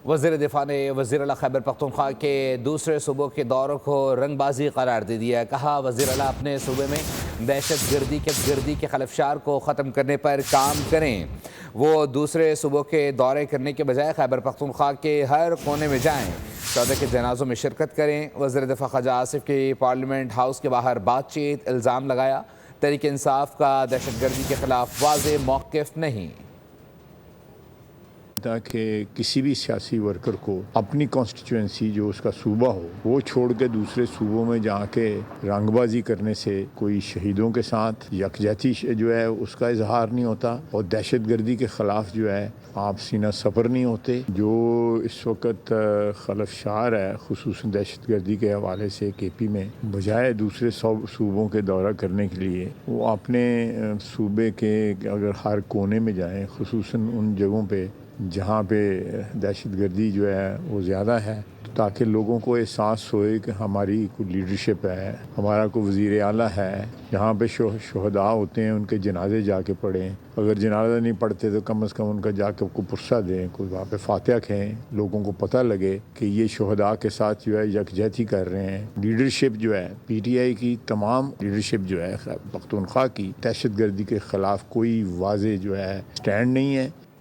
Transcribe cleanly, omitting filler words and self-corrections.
وزیر دفاع نے وزیر اعلیٰ خیبر پختونخوا کے دوسرے صوبوں کے دوروں کو رنگ بازی قرار دے دیا. کہا وزیر اعلیٰ اپنے صوبے میں دہشت گردی کے خلفشار کو ختم کرنے پر کام کریں. وہ دوسرے صوبوں کے دورے کرنے کے بجائے خیبر پختونخوا کے ہر کونے میں جائیں, شہداء کے جنازوں میں شرکت کریں. وزیر دفاع خواجہ آصف کی پارلیمنٹ ہاؤس کے باہر بات چیت, الزام لگایا تحریک انصاف کا دہشت گردی کے خلاف واضح موقف نہیں. تاکہ کسی بھی سیاسی ورکر کو اپنی کانسٹیچوئنسی جو اس کا صوبہ ہو وہ چھوڑ کے دوسرے صوبوں میں جا کے رنگ بازی کرنے سے کوئی شہیدوں کے ساتھ یکجہتی جو ہے اس کا اظہار نہیں ہوتا, اور دہشت گردی کے خلاف جو ہے آپ سینہ سپر نہیں ہوتے. جو اس وقت خلفشار ہے خصوصاً دہشت گردی کے حوالے سے کے پی میں, بجائے دوسرے صوبوں کے دورہ کرنے کے لیے وہ اپنے صوبے کے اگر ہر کونے میں جائیں, خصوصاً ان جگہوں پہ جہاں پہ دہشت گردی جو ہے وہ زیادہ ہے, تاکہ لوگوں کو احساس ہوئے کہ ہماری کوئی لیڈرشپ ہے, ہمارا کوئی وزیر اعلیٰ ہے. جہاں پہ شہداء ہوتے ہیں ان کے جنازے جا کے پڑھیں, اگر جنازہ نہیں پڑھتے تو کم از کم ان کا جا کے کو پرسہ دیں, کوئی وہاں پہ فاتحہ کہیں, لوگوں کو پتہ لگے کہ یہ شہداء کے ساتھ جو ہے یکجہتی کر رہے ہیں. لیڈرشپ جو ہے پی ٹی آئی کی, تمام لیڈرشپ جو ہے پختونخوا کی, دہشت گردی کے خلاف کوئی واضح جو ہے سٹینڈ نہیں ہے.